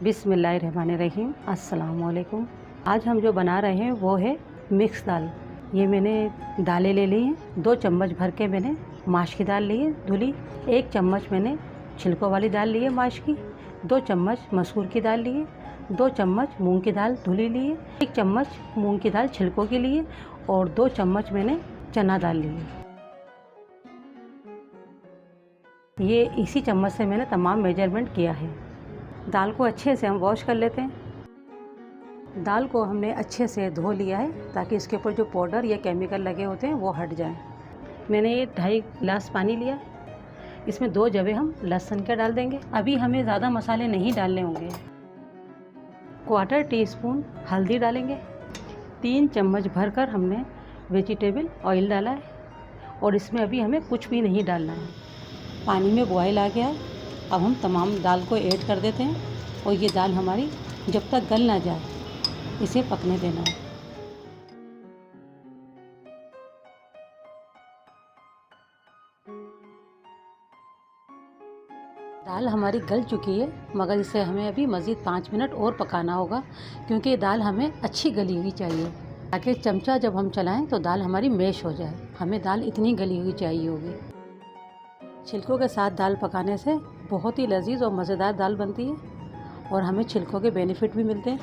बिस्मिल्लाहिर्रहमानिर्रहीम। अस्सलाम वालेकुम। आज हम जो बना रहे हैं वो है मिक्स दाल। ये मैंने दालें ले ली हैं। 2 चम्मच भर के मैंने माश की दाल ली है धुली। 1 चम्मच मैंने छिलकों वाली दाल ली है माश की। 2 चम्मच मसूर की दाल ली है। 2 चम्मच मूंग की दाल धुली ली है। 1 चम्मच मूंग की दाल छिलकों के लिए और 2 चम्मच मैंने चना दाल ली है। ये इसी चम्मच से मैंने तमाम मेजरमेंट किया है। दाल को अच्छे से हम वॉश कर लेते हैं। दाल को हमने अच्छे से धो लिया है ताकि इसके ऊपर जो पाउडर या केमिकल लगे होते हैं वो हट जाएं। मैंने ये 2.5 गिलास पानी लिया है। इसमें 2 जवे हम लहसुन के डाल देंगे। अभी हमें ज़्यादा मसाले नहीं डालने होंगे। 1/4 टीस्पून हल्दी डालेंगे। 3 चम्मच भरकर हमने वेजिटेबल ऑयल डाला है और इसमें अभी हमें कुछ भी नहीं डालना है। पानी में बॉयल आ गया है। अब हम तमाम दाल को ऐड कर देते हैं और ये दाल हमारी जब तक गल ना जाए इसे पकने देना है। दाल हमारी गल चुकी है मगर इसे हमें अभी मज़ीद 5 मिनट और पकाना होगा क्योंकि दाल हमें अच्छी गली हुई चाहिए ताकि चमचा जब हम चलाएं तो दाल हमारी मैश हो जाए। हमें दाल इतनी गली हुई चाहिए होगी। छिलकों के साथ दाल पकाने से बहुत ही लजीज और मज़ेदार दाल बनती है और हमें छिलकों के बेनिफिट भी मिलते हैं।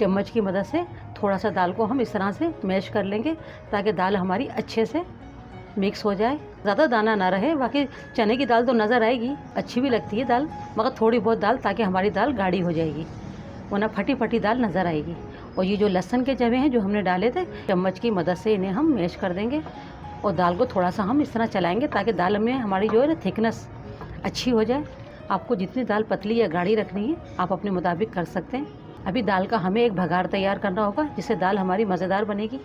चम्मच की मदद से थोड़ा सा दाल को हम इस तरह से मैश कर लेंगे ताकि दाल हमारी अच्छे से मिक्स हो जाए। ज़्यादा दाना ना रहे। बाकी चने की दाल तो नज़र आएगी, अच्छी भी लगती है दाल, मगर थोड़ी बहुत दाल ताकि हमारी दाल गाढ़ी हो जाएगी, वरना फटी फटी दाल नज़र आएगी। और ये जो लहसुन के जवे हैं जो हमने डाले थे, चम्मच की मदद से इन्हें हम मैश कर देंगे और दाल को थोड़ा सा हम इस तरह चलाएंगे ताकि दाल में हमारी जो है ना थिकनेस अच्छी हो जाए। आपको जितनी दाल पतली या गाढ़ी रखनी है आप अपने मुताबिक कर सकते हैं। अभी दाल का हमें एक भगार तैयार करना होगा जिससे दाल हमारी मज़ेदार बनेगी।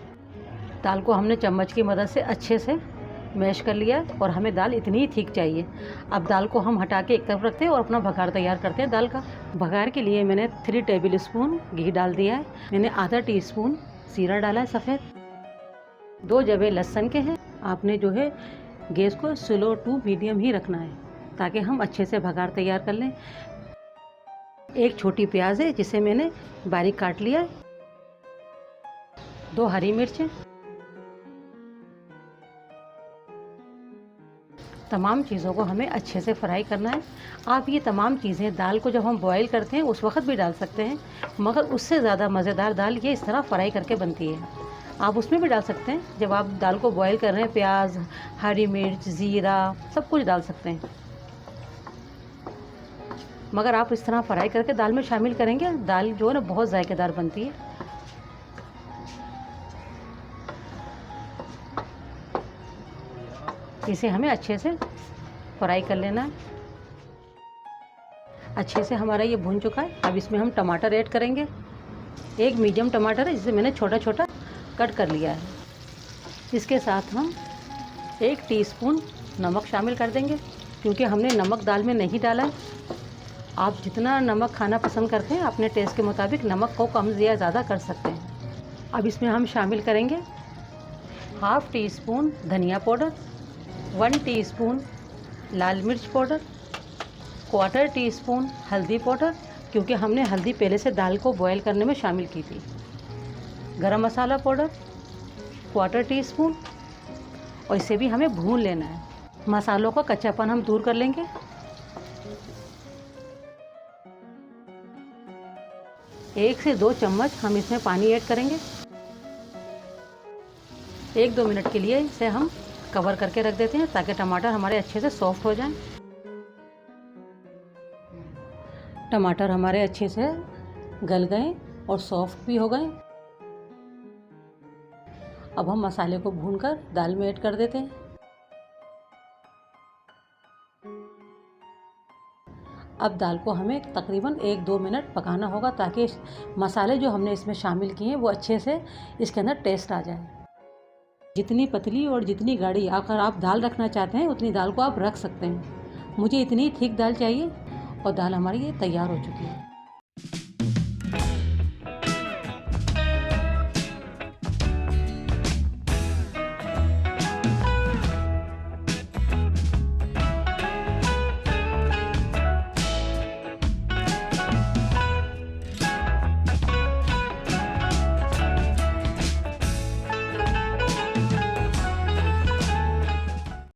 दाल को हमने चम्मच की मदद से अच्छे से मैश कर लिया और हमें दाल इतनी ही थिक चाहिए। अब दाल को हम हटा के एक तरफ रखते हैं और अपना भगार तैयार करते हैं दाल का। भगार के लिए मैंने 3 टेबल स्पून घी डाल दिया है। मैंने आधा टीस्पून जीरा डाला है सफ़ेद। 2 जवे लहसुन के हैं। आपने जो है गैस को स्लो टू मीडियम ही रखना है ताकि हम अच्छे से भगार तैयार कर लें। 1 छोटी प्याज है जिसे मैंने बारीक काट लिया है। 2 हरी मिर्चें। तमाम चीज़ों को हमें अच्छे से फ्राई करना है। आप ये तमाम चीज़ें दाल को जब हम बॉईल करते हैं उस वक्त भी डाल सकते हैं, मगर उससे ज़्यादा मज़ेदार दाल ये इस तरह फ्राई करके बनती है। आप उसमें भी डाल सकते हैं। जब आप दाल को बॉईल कर रहे हैं प्याज, हरी मिर्च, ज़ीरा सब कुछ डाल सकते हैं, मगर आप इस तरह फ्राई करके दाल में शामिल करेंगे दाल जो है ना बहुत जायकेदार बनती है। इसे हमें अच्छे से फ्राई कर लेना है। अच्छे से हमारा ये भून चुका है। अब इसमें हम टमाटर ऐड करेंगे। 1 मीडियम टमाटर है जिसे मैंने छोटा छोटा कट कर लिया है। इसके साथ हम 1 टीस्पून नमक शामिल कर देंगे क्योंकि हमने नमक दाल में नहीं डाला है। आप जितना नमक खाना पसंद करते हैं अपने टेस्ट के मुताबिक नमक को कम या ज़्यादा कर सकते हैं। अब इसमें हम शामिल करेंगे 1/2 टीस्पून धनिया पाउडर, 1 टीस्पून लाल मिर्च पाउडर, 1/4 टीस्पून हल्दी पाउडर क्योंकि हमने हल्दी पहले से दाल को बॉयल करने में शामिल की थी। गरम मसाला पाउडर 1/4 टीस्पून और इसे भी हमें भून लेना है। मसालों का कच्चापन हम दूर कर लेंगे। एक से 2 चम्मच हम इसमें पानी ऐड करेंगे। 1-2 मिनट के लिए इसे हम कवर करके रख देते हैं ताकि टमाटर हमारे अच्छे से सॉफ्ट हो जाएं। टमाटर हमारे अच्छे से गल गए और सॉफ्ट भी हो गए। अब हम मसाले को भूनकर दाल में ऐड कर देते हैं। अब दाल को हमें तकरीबन 1-2 मिनट पकाना होगा ताकि मसाले जो हमने इसमें शामिल किए हैं वो अच्छे से इसके अंदर टेस्ट आ जाए। जितनी पतली और जितनी गाढ़ी अगर आप दाल रखना चाहते हैं उतनी दाल को आप रख सकते हैं। मुझे इतनी थिक दाल चाहिए और दाल हमारी ये तैयार हो चुकी है।